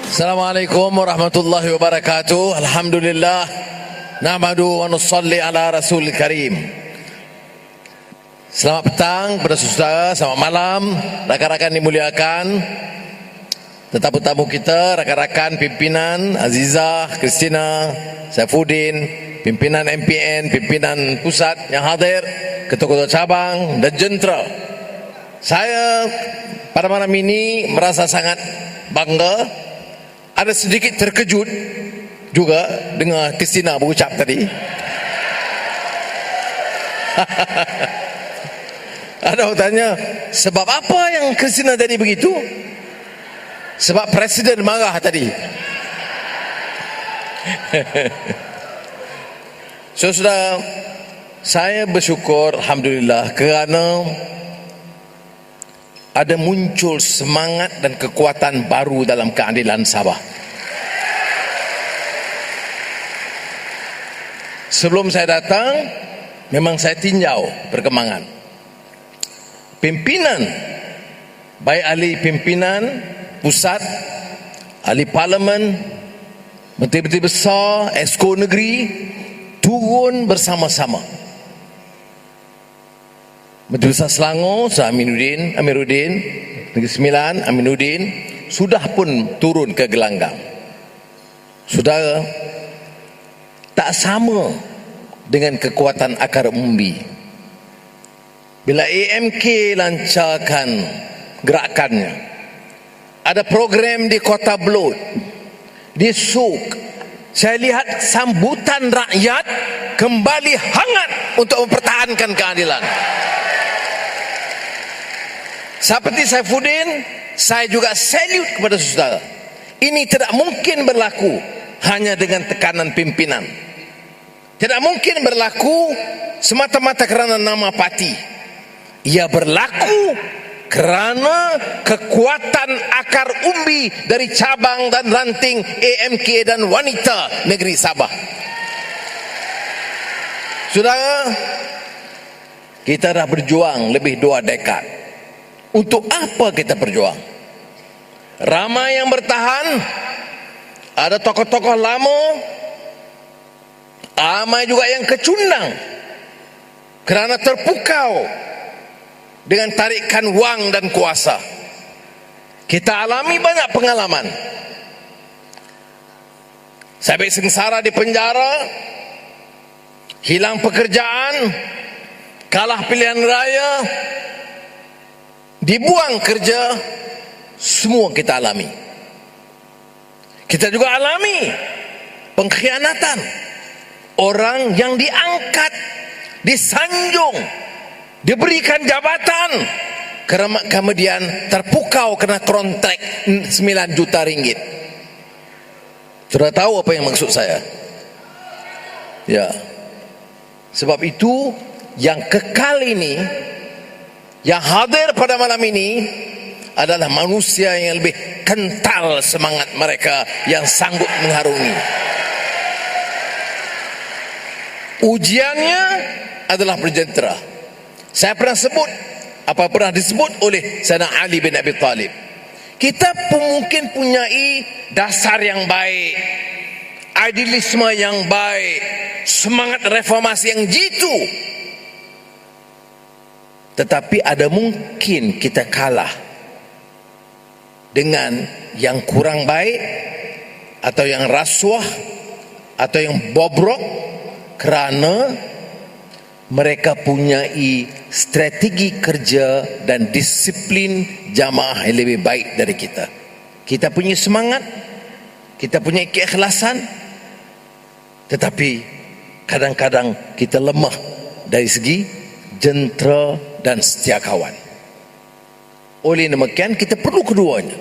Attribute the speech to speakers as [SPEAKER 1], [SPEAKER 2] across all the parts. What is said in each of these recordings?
[SPEAKER 1] Assalamualaikum warahmatullahi wabarakatuh. Alhamdulillah. Nahmadu wa nusalli ala rasul karim. Selamat petang kepada saudara, selamat malam rakan-rakan dimuliakan, tetamu-tamu kita, rakan-rakan pimpinan Azizah, Christina, Saifuddin, pimpinan MPN, pimpinan pusat yang hadir, ketua-ketua cabang dan jentera. Saya pada malam ini merasa sangat bangga. Ada sedikit terkejut juga dengan Christina berucap tadi. Ada orang tanya, sebab apa yang Christina tadi begitu? Sebab Presiden marah tadi. Saudara, saya bersyukur Alhamdulillah kerana ada muncul semangat dan kekuatan baru dalam keadilan Sabah. Sebelum saya datang, memang saya tinjau perkembangan. Pimpinan, baik ahli pimpinan pusat, ahli parlimen, menteri-menteri besar, exco negeri, turun bersama-sama. Menteri Besar Selangor, Amiruddin, Negeri Sembilan, Aminuddin, sudah pun turun ke gelanggang. Saudara, tak sama dengan kekuatan akar umbi. Bila AMK lancarkan gerakannya, ada program di Kota Belud, di Suk, saya lihat sambutan rakyat kembali hangat untuk mempertahankan keadilan. Seperti Saifuddin, saya juga salute kepada saudara. Ini tidak mungkin berlaku hanya dengan tekanan pimpinan. Tidak mungkin berlaku semata-mata kerana nama parti. Ia berlaku kerana kekuatan akar umbi dari cabang dan ranting AMK dan wanita negeri Sabah. Saudara, kita dah berjuang lebih 2 dekad. Untuk apa kita berjuang? Ramai yang bertahan, ada tokoh-tokoh lama, ramai juga yang kecundang kerana terpukau dengan tarikan wang dan kuasa. Kita alami banyak pengalaman. Sampai sengsara di penjara, hilang pekerjaan, kalah pilihan raya, dibuang kerja, semua kita alami. Kita juga alami pengkhianatan. Orang yang diangkat, disanjung, diberikan jabatan, kemudian terpukau kena kontrak 9 juta ringgit. Sudah tahu apa yang maksud saya? Ya. Sebab itu yang kekal ini, yang hadir pada malam ini adalah manusia yang lebih kental semangat mereka yang sanggup mengharungi. Ujiannya adalah berjentera. Saya pernah sebut, apa pernah disebut oleh Sayyidina Ali bin Abi Talib. Kita pun mungkin punyai dasar yang baik, idealisme yang baik, semangat reformasi yang jitu. Tetapi ada mungkin kita kalah dengan yang kurang baik, atau yang rasuah, atau yang bobrok, kerana mereka punyai strategi kerja dan disiplin jamaah yang lebih baik dari kita. Kita punya semangat, kita punya keikhlasan, tetapi kadang-kadang kita lemah dari segi jentera dan setia kawan. Oleh demikian kita perlu keduanya.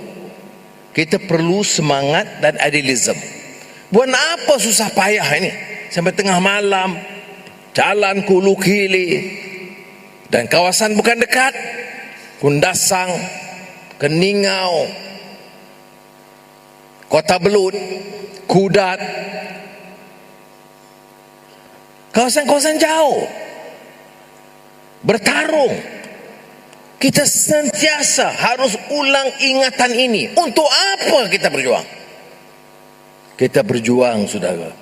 [SPEAKER 1] Kita perlu semangat dan idealism. Buat apa susah payah ini sampai tengah malam, jalan ke Ulu Kili dan kawasan bukan dekat, Kundasang, Keningau, Kota Belud, Kudat, kawasan-kawasan jauh, bertarung. Kita sentiasa harus ulang ingatan ini. Untuk apa kita berjuang? Kita berjuang, saudara.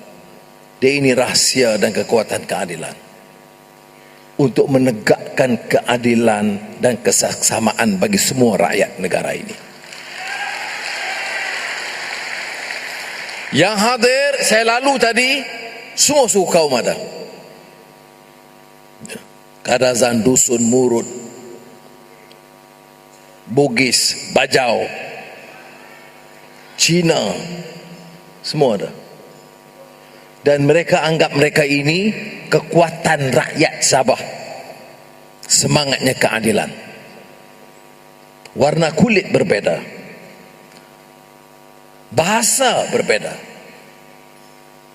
[SPEAKER 1] Dia ini rahsia dan kekuatan keadilan. Untuk menegakkan keadilan dan kesesamaan bagi semua rakyat negara ini. Yang hadir, saya lalu tadi, semua suku kaum ada. Kadazan, Dusun, Murut, Bugis, Bajau, Cina, semua ada. Dan mereka anggap mereka ini kekuatan rakyat Sabah. Semangatnya keadilan. Warna kulit berbeda, bahasa berbeda,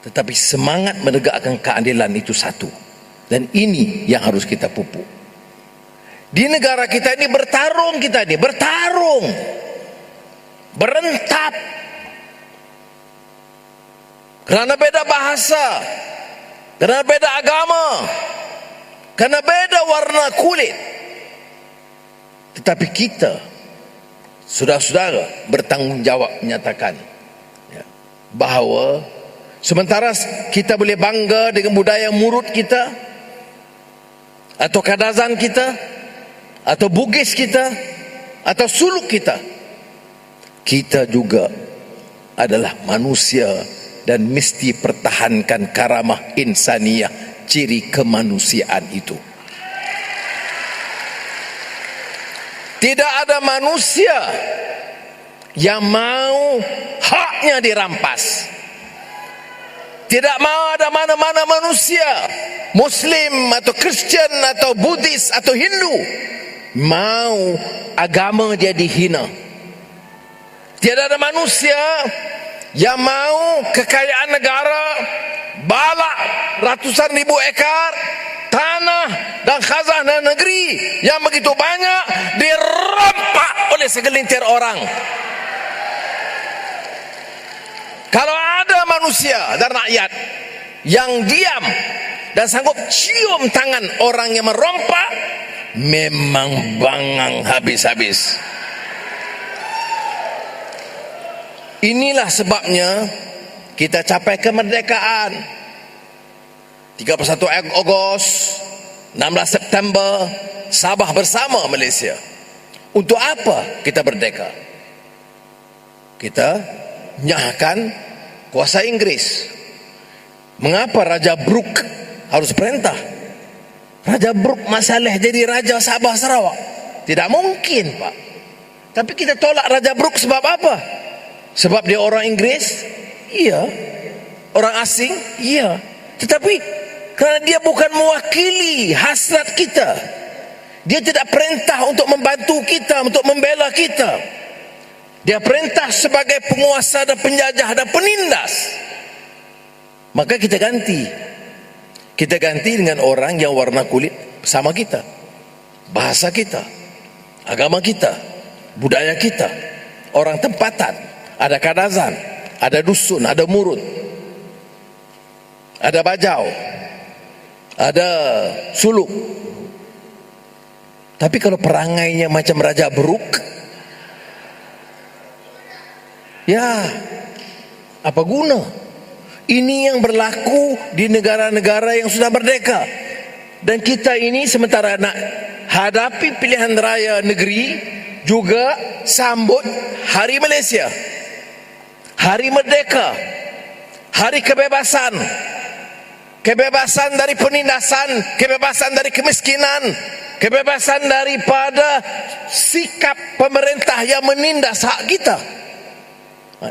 [SPEAKER 1] tetapi semangat menegakkan keadilan itu satu. Dan ini yang harus kita pupuk. Di negara kita ini bertarung, berentap, karena beda bahasa, karena beda agama, karena beda warna kulit. Tetapi kita, saudara-saudara, bertanggung jawab menyatakan bahawa sementara kita boleh bangga dengan budaya Murut kita, atau Kadazan kita, atau Bugis kita, atau Suluk kita, kita juga adalah manusia dan mesti pertahankan karamah insaniyah, ciri kemanusiaan itu. Tidak ada manusia yang mau haknya dirampas. Tidak mau ada mana-mana manusia, Muslim atau Kristian atau Buddhis atau Hindu, mau agama dia dihina. Tidak ada manusia yang mau kekayaan negara, balak ratusan ribu ekar tanah dan khazanah negeri yang begitu banyak dirampak oleh segelintir orang. Kalau ada manusia dan rakyat yang diam dan sanggup cium tangan orang yang merompak, memang bangang habis-habis. Inilah sebabnya kita capai kemerdekaan 31 Ogos, 16 September, Sabah bersama Malaysia. Untuk apa kita merdeka? Kita menyahkan kuasa Inggris. Mengapa Raja Brooke harus perintah? Raja Brooke masalah jadi Raja Sabah Sarawak? Tidak mungkin, Pak. Tapi kita tolak Raja Brooke sebab apa? Sebab dia orang Inggris? Iya. Orang asing? Iya. Tetapi karena dia bukan mewakili hasrat kita. Dia tidak perintah untuk membantu kita, untuk membela kita. Dia perintah sebagai penguasa dan penjajah dan penindas. Maka kita ganti. Kita ganti dengan orang yang warna kulit sama kita, bahasa kita, agama kita, budaya kita, orang tempatan. Ada Kadazan, ada Dusun, ada Murut, ada Bajau, ada Suluk. Tapi kalau perangainya macam Raja Brooke, ya, apa guna? Ini yang berlaku di negara-negara yang sudah merdeka. Dan kita ini sementara nak hadapi pilihan raya negeri, juga sambut Hari Malaysia, Hari Merdeka, Hari Kebebasan. Kebebasan dari penindasan, kebebasan dari kemiskinan, kebebasan daripada sikap pemerintah yang menindas hak kita.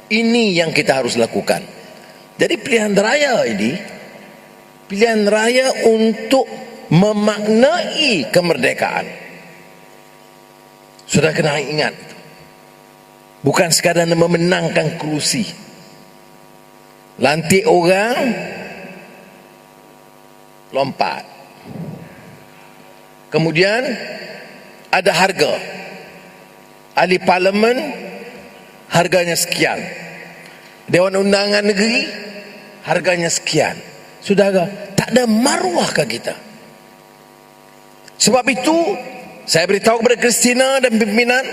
[SPEAKER 1] Ini yang kita harus lakukan. Jadi pilihan raya ini, pilihan raya untuk memaknai kemerdekaan. Sudah kena ingat, bukan sekadar memenangkan kerusi, lantik orang, lompat. Kemudian ada harga. Ahli parlimen harganya sekian, Dewan Undangan Negeri harganya sekian. Saudara, tak ada maruah ke kita. Sebab itu saya beritahu kepada Kristina dan pimpinan,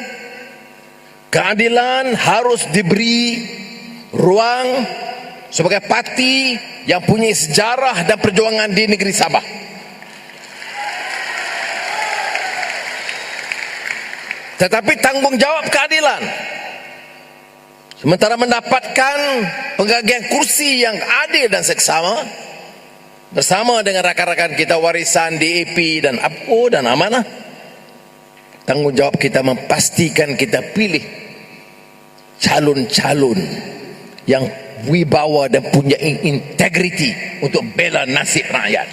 [SPEAKER 1] keadilan harus diberi ruang sebagai parti yang punya sejarah dan perjuangan di negeri Sabah. Tetapi tanggungjawab keadilan, sementara mendapatkan penggagian kursi yang adil dan seksama bersama dengan rakan-rakan kita warisan DAP dan APCO dan Amanah, tanggungjawab kita memastikan kita pilih calon-calon yang wibawa dan punya integriti untuk bela nasib rakyat.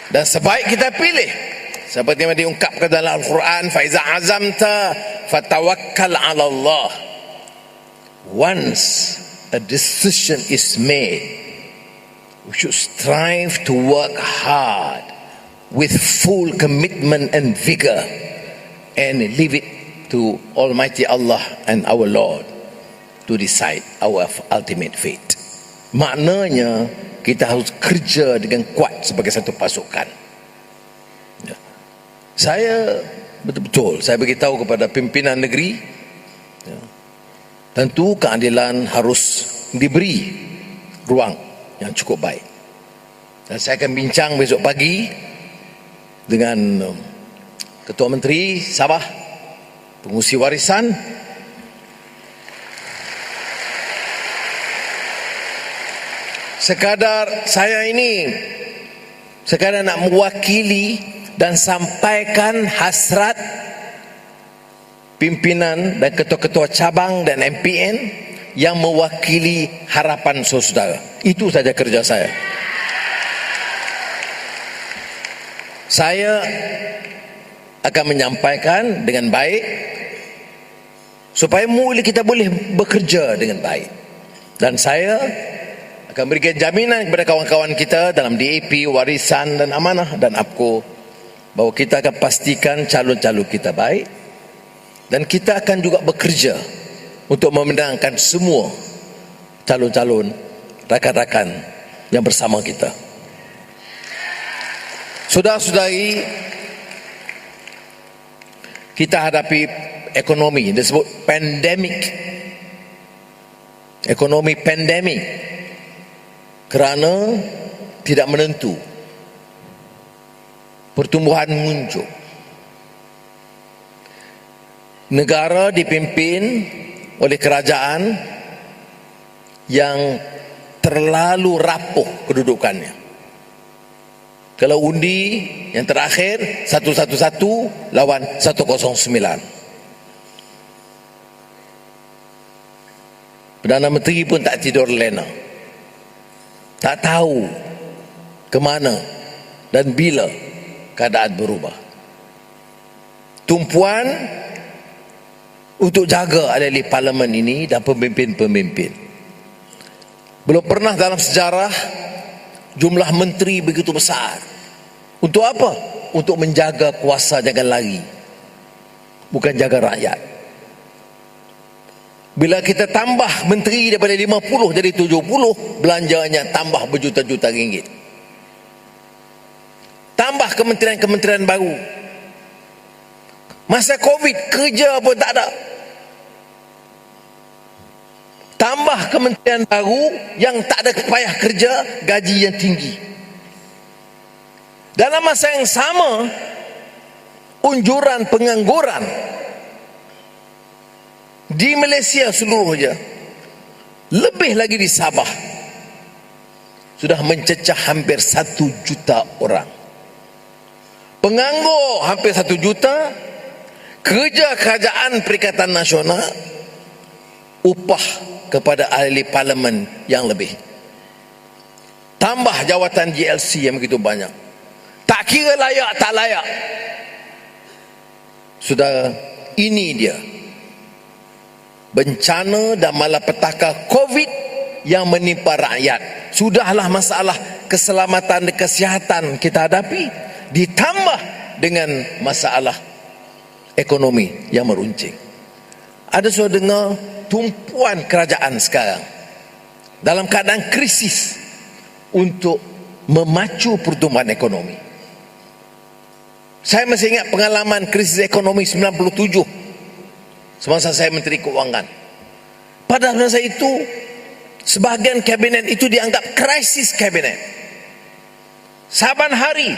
[SPEAKER 1] Dan sebaik kita pilih, seperti yang diungkapkan dalam Al-Quran, faiza azamta fatawakkal 'ala Allah. Once a decision is made, we should strive to work hard with full commitment and vigor and leave it to Almighty Allah and our Lord to decide our ultimate fate. Maknanya kita harus kerja dengan kuat sebagai satu pasukan. Saya betul-betul saya beritahu kepada pimpinan negeri, tentu keadilan harus diberi ruang yang cukup baik. Dan saya akan bincang besok pagi dengan Ketua Menteri Sabah, pengurusi warisan, sekadar saya ini sekadar nak mewakili dan sampaikan hasrat pimpinan dan ketua-ketua cabang dan MPN yang mewakili harapan saudara. Itu saja kerja saya. Saya akan menyampaikan dengan baik supaya kita boleh bekerja dengan baik. Dan saya akan berikan jaminan kepada kawan-kawan kita dalam DAP, Warisan dan Amanah dan APCO bahawa kita akan pastikan calon-calon kita baik, dan kita akan juga bekerja untuk memenangkan semua calon-calon rakan-rakan yang bersama kita. Saudara-saudari, kita hadapi ekonomi disebut pandemik. Ekonomi pandemik kerana tidak menentu. Pertumbuhan muncul. Negara dipimpin oleh kerajaan yang terlalu rapuh kedudukannya. Kalau undi yang terakhir 111 lawan 109. Perdana Menteri pun tak tidur lena. Tak tahu ke mana dan bila keadaan berubah. Tumpuan untuk jaga ahli parlimen ini dan pemimpin-pemimpin. Belum pernah dalam sejarah jumlah menteri begitu besar. Untuk apa? Untuk menjaga kuasa, jangan lari. Bukan jaga rakyat. Bila kita tambah menteri daripada 50 jadi 70, belanjanya tambah berjuta-juta ringgit. Tambah kementerian-kementerian baru. Masa Covid, kerja pun tak ada. Tambah kementerian baru yang tak ada payah kerja, gaji yang tinggi. Dalam masa yang sama, unjuran pengangguran di Malaysia seluruhnya, lebih lagi di Sabah, sudah mencecah hampir 1 juta orang. Penganggur hampir 1 juta, kerja kerajaan Perikatan Nasional, upah kepada ahli parlimen yang lebih. Tambah jawatan GLC yang begitu banyak. Tak kira layak tak layak. Sudah, ini dia bencana dan malapetaka Covid yang menimpa rakyat. Sudahlah masalah keselamatan dan kesihatan kita hadapi, ditambah dengan masalah ekonomi yang meruncing. Ada sudah dengar tumpuan kerajaan sekarang dalam keadaan krisis untuk memacu pertumbuhan ekonomi. Saya masih ingat pengalaman krisis ekonomi 97 semasa saya Menteri Keuangan. Pada masa itu sebahagian kabinet itu dianggap krisis kabinet. Saban hari,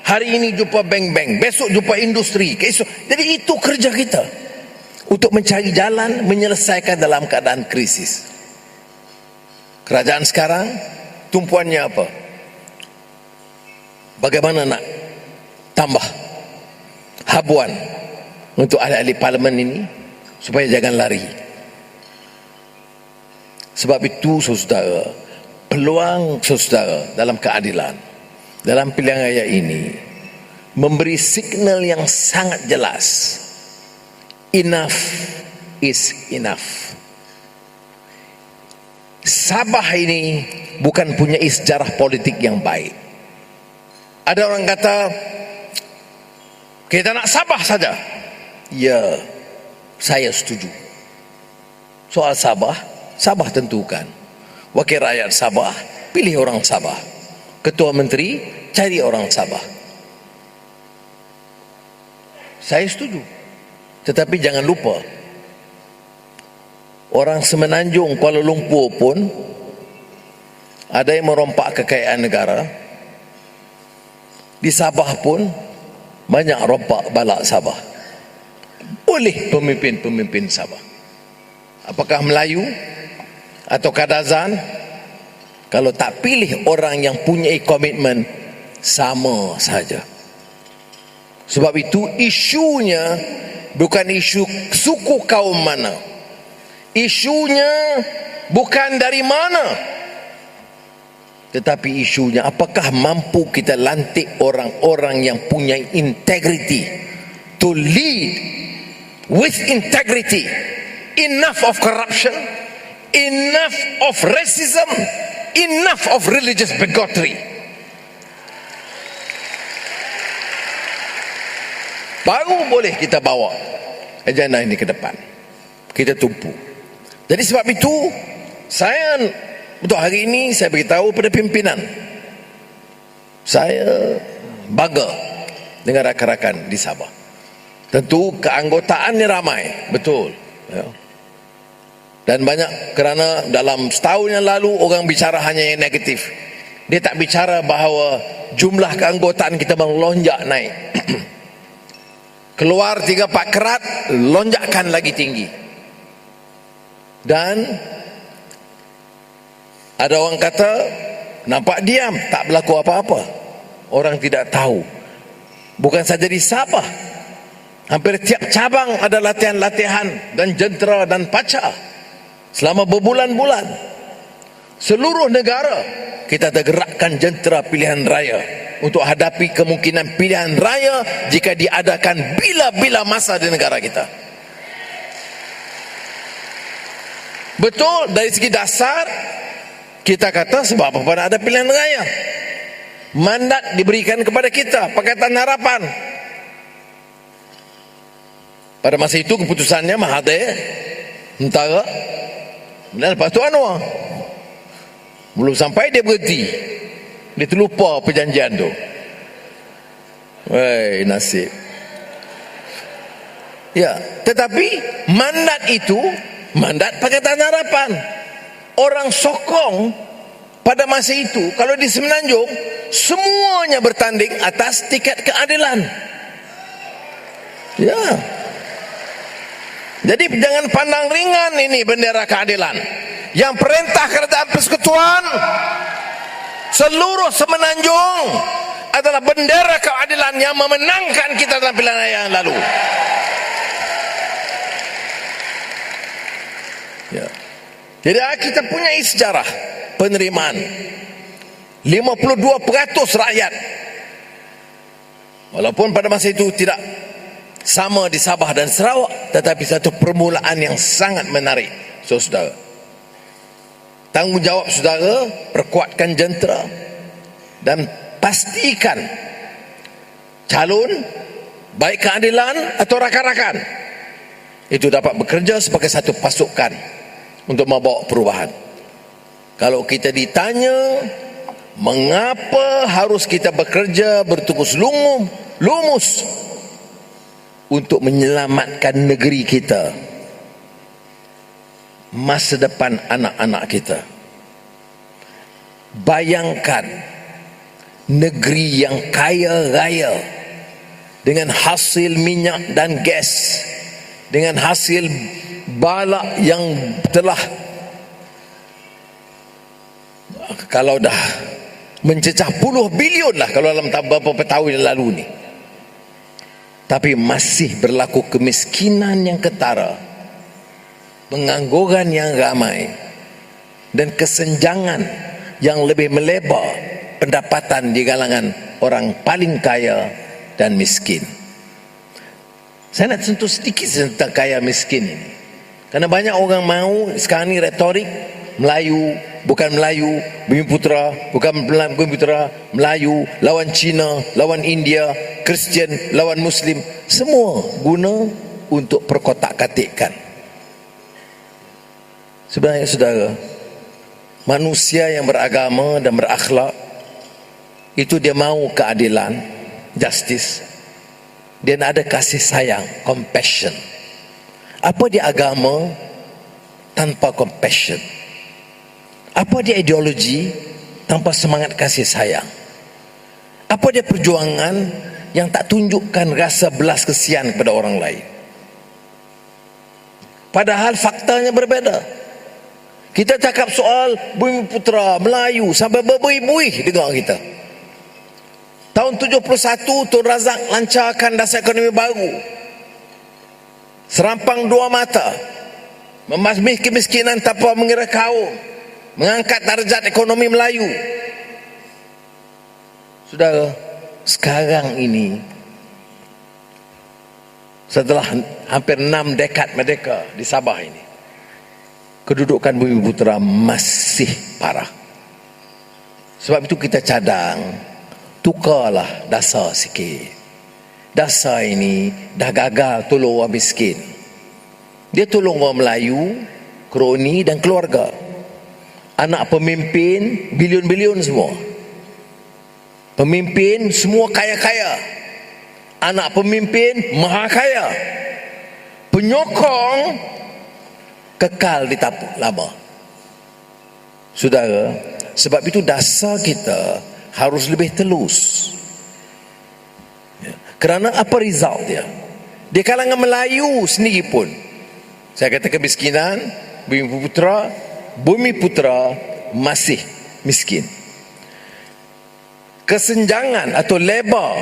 [SPEAKER 1] hari ini jumpa bank-bank, besok jumpa industri, jadi itu kerja kita untuk mencari jalan menyelesaikan dalam keadaan krisis. Kerajaan sekarang tumpuannya apa? Bagaimana nak tambah habuan untuk ahli-ahli parlimen ini supaya jangan lari. Sebab itu saudara, peluang saudara dalam keadilan, dalam pilihan raya ini memberi signal yang sangat jelas. Enough is enough. Sabah ini bukan punya sejarah politik yang baik. Ada orang kata kita nak Sabah saja. Ya, saya setuju. Soal Sabah, Sabah tentukan. Wakil rakyat Sabah, pilih orang Sabah. Ketua menteri, cari orang Sabah. Saya setuju. Tetapi jangan lupa, orang Semenanjung, Kuala Lumpur pun ada yang merompak kekayaan negara. Di Sabah pun banyak rompak balak Sabah. Boleh pemimpin-pemimpin Sabah, apakah Melayu atau Kadazan, kalau tak pilih orang yang punya komitmen, sama saja. Sebab itu isunya bukan isu suku kaum mana, isunya bukan dari mana, tetapi isunya apakah mampu kita lantik orang-orang yang punya integrity, to lead with integrity, enough of corruption, enough of racism, enough of religious bigotry. Baru boleh kita bawa agenda ini ke depan, kita tumpu. Jadi sebab itu saya untuk hari ini saya beritahu pada pimpinan, saya bangga dengan rakan-rakan di Sabah. Tentu keanggotaannya ramai, betul ya. Dan banyak, kerana dalam setahun yang lalu orang bicara hanya yang negatif. Dia tak bicara bahawa jumlah keanggotaan kita melonjak naik. Keluar 3-4 kerat, lonjakkan lagi tinggi. Dan ada orang kata nampak diam, tak berlaku apa-apa, orang tidak tahu. Bukan saja di Sabah, hampir tiap cabang ada latihan-latihan dan jentera dan paca selama berbulan-bulan. Seluruh negara kita tergerakkan jentera pilihan raya untuk hadapi kemungkinan pilihan raya jika diadakan bila-bila masa di negara kita. Betul, dari segi dasar kita kata sebab apa ada pilihan raya, mandat diberikan kepada kita, Pakatan Harapan. Pada masa itu keputusannya Mahathir Tentara, dan lepas tu Anwar. Belum sampai dia berhenti, dia terlupa perjanjian tu. Wei, nasib. Ya, tetapi mandat itu mandat Pakatan Harapan. Orang sokong pada masa itu, kalau di Semenanjung semuanya bertanding atas tiket keadilan. Ya. Jadi jangan pandang ringan ini bendera keadilan. Yang perintah kerajaan persekutuan seluruh Semenanjung adalah bendera keadilan yang memenangkan kita dalam pilihan raya yang lalu. Ya. Jadi kita punya sejarah penerimaan 52% rakyat, walaupun pada masa itu tidak sama di Sabah dan Sarawak, tetapi satu permulaan yang sangat menarik. Saudara, tanggungjawab saudara perkuatkan jentera dan pastikan calon baik keadilan atau rakan-rakan itu dapat bekerja sebagai satu pasukan untuk membawa perubahan. Kalau kita ditanya mengapa harus kita bekerja bertukus lumus untuk menyelamatkan negeri kita, masa depan anak-anak kita. Bayangkan negeri yang kaya raya dengan hasil minyak dan gas, dengan hasil bala yang telah, kalau dah mencecah puluh bilion lah kalau dalam beberapa tahun yang lalu ni, tapi masih berlaku kemiskinan yang ketara, pengangguran yang ramai, dan kesenjangan yang lebih melebar pendapatan di kalangan orang paling kaya dan miskin. Saya nak sentuh sedikit tentang kaya miskin ini, karena banyak orang mahu sekarang ni retorik Melayu bukan Melayu, Bumi Putera bukan Bumi Putera, Melayu lawan Cina, lawan India, Kristian lawan Muslim, semua guna untuk perkotak-katikkan. Sebenarnya saudara, manusia yang beragama dan berakhlak itu dia mahu keadilan, justice, dia nak ada kasih sayang, compassion. Apa dia agama tanpa compassion? Apa dia ideologi tanpa semangat kasih sayang? Apa dia perjuangan yang tak tunjukkan rasa belas kesian kepada orang lain? Padahal faktanya berbeza. Kita cakap soal Bumi Putera, Melayu, sampai berbuih-buih dengar kita. Tahun 71 Tun Razak lancarkan dasar ekonomi baru, serampang dua mata, membasmi kemiskinan tanpa mengira kaum, mengangkat darjat ekonomi Melayu. Saudara, sekarang ini setelah hampir 6 dekad merdeka di Sabah ini, kedudukan Bumi Putera masih parah. Sebab itu kita cadang, tukarlah dasar sikit. Dasar ini dah gagal tolong orang miskin. Dia tolong orang Melayu, kroni dan keluarga. Anak pemimpin bilion-bilion semua. Pemimpin semua kaya-kaya. Anak pemimpin maha kaya. Penyokong kekal di tapuk lama. Saudara, sebab itu dasar kita harus lebih telus. Kerana apa result dia? Di kalangan Melayu sendiri pun, saya kata kemiskinan, Bumi Putera masih miskin. Kesenjangan atau lebar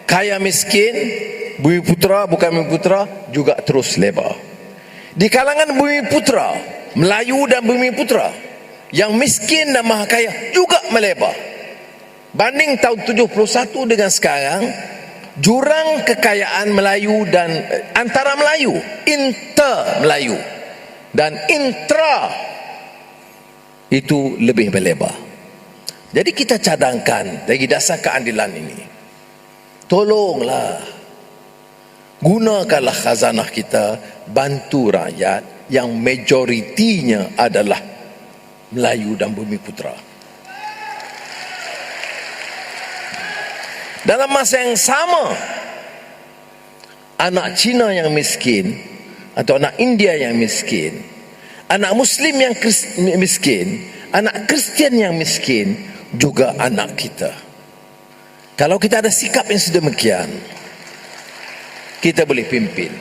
[SPEAKER 1] kaya miskin, Bumi Putera bukan Bumi Putera juga terus lebar. Di kalangan Bumi Putera, Melayu dan Bumi Putera, yang miskin dan maha kaya juga melebar. Banding tahun 71 dengan sekarang, jurang kekayaan Melayu dan antara Melayu, inter Melayu dan intra itu lebih melebar. Jadi kita cadangkan dari dasar keadilan ini, tolonglah gunakanlah khazanah kita, bantu rakyat yang majoritinya adalah Melayu dan Bumi Putera. Dalam masa yang sama, anak Cina yang miskin atau anak India yang miskin, anak Muslim yang miskin, anak Kristian yang miskin juga anak kita. Kalau kita ada sikap yang sedemikian, kita boleh pimpin.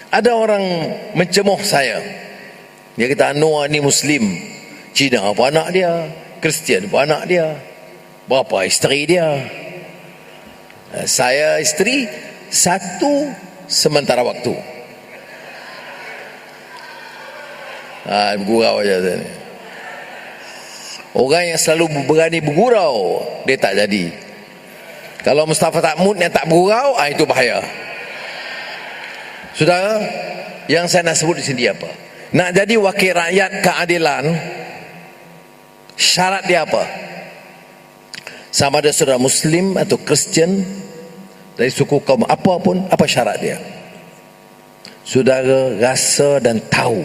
[SPEAKER 1] Ada orang mencemoh saya, dia kata Anwar ni Muslim, Cina apa anak dia, Kristian apa anak dia, berapa isteri dia. Saya isteri satu sementara waktu. Bergurau aja ni. Orang yang selalu berani bergurau, dia tak jadi. Kalau Mustafa tak mood yang tak bergurau, itu bahaya. Saudara, yang saya nak sebut di sini apa? Nak jadi wakil rakyat keadilan, syarat dia apa? Sama ada saudara Muslim atau Kristian, dari suku kaum apapun, apa syarat dia? Saudara rasa dan tahu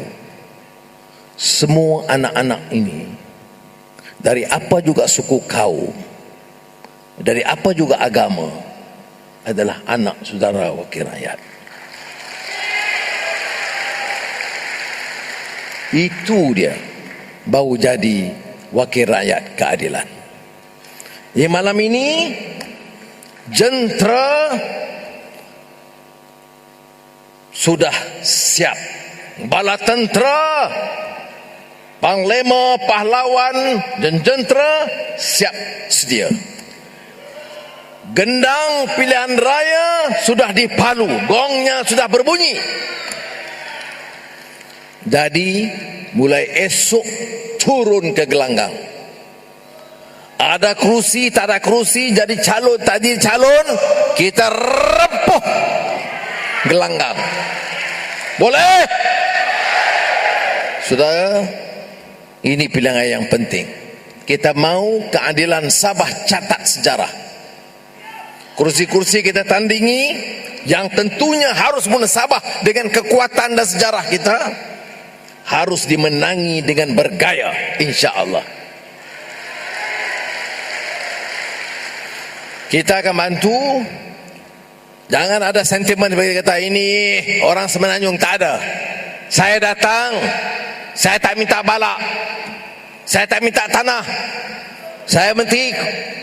[SPEAKER 1] semua anak-anak ini, dari apa juga suku kaum, dari apa juga agama, adalah anak saudara wakil rakyat. Itu dia baru jadi wakil rakyat keadilan. Malam ini jentera sudah siap, bala tentera, panglima, pahlawan dan jentera siap sedia. Gendang pilihan raya sudah dipalu, gongnya sudah berbunyi. Jadi mulai esok turun ke gelanggang. Ada kerusi, tak ada kerusi, jadi calon, tak jadi calon, kita repuh gelanggang. Boleh? Saudara, ini pilihan yang penting. Kita mau keadilan Sabah catat sejarah. Kursi-kursi kita tandingi yang tentunya harus munasabah dengan kekuatan dan sejarah kita, harus dimenangi dengan bergaya, insya-Allah. Kita akan bantu. Jangan ada sentimen bagi kata ini orang Semenanjung, tak ada. Saya datang, saya tak minta balak, saya tak minta tanah. Saya menteri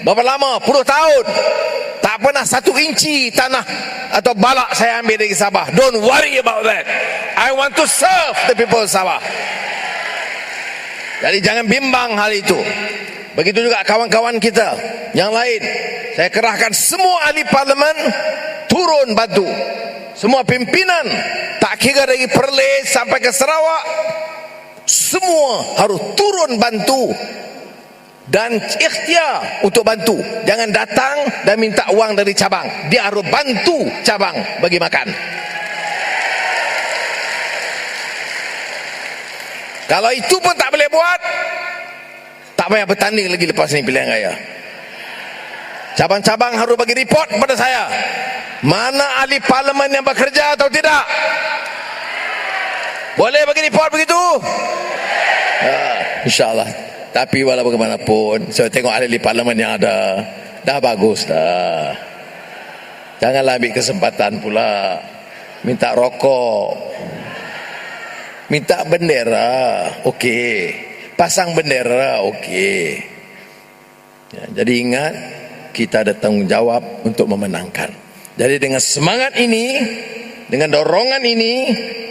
[SPEAKER 1] berapa lama? Puluh tahun, tak pernah 1 inci tanah atau balak saya ambil dari Sabah. Don't worry about that. I want to serve the people of Sabah. Jadi jangan bimbang hal itu. Begitu juga kawan-kawan kita yang lain. Saya kerahkan semua ahli parlimen turun bantu. Semua pimpinan, tak kira dari Perlis sampai ke Sarawak, semua harus turun bantu dan ikhtiar untuk bantu. Jangan datang dan minta uang dari cabang. Dia harus bantu cabang bagi makan. Kalau itu pun tak boleh buat, tak payah bertanding lagi lepas ini pilihan raya. Cabang-cabang harus bagi report kepada saya, mana ahli parlimen yang bekerja atau tidak. Boleh bagi report begitu? InsyaAllah. Tapi walau bagaimanapun, saya tengok ahli parlimen yang ada, dah bagus dah. Janganlah ambil kesempatan pula minta rokok, minta bendera, okey. Pasang bendera, okey. Ya, jadi ingat, kita ada tanggungjawab untuk memenangkan. Jadi dengan semangat ini, dengan dorongan ini,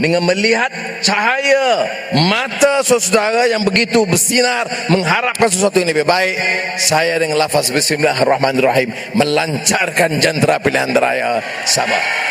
[SPEAKER 1] dengan melihat cahaya mata saudara yang begitu bersinar mengharapkan sesuatu yang lebih baik, saya dengan lafaz bismillahirrahmanirrahim melancarkan jentera pilihan raya Sabah.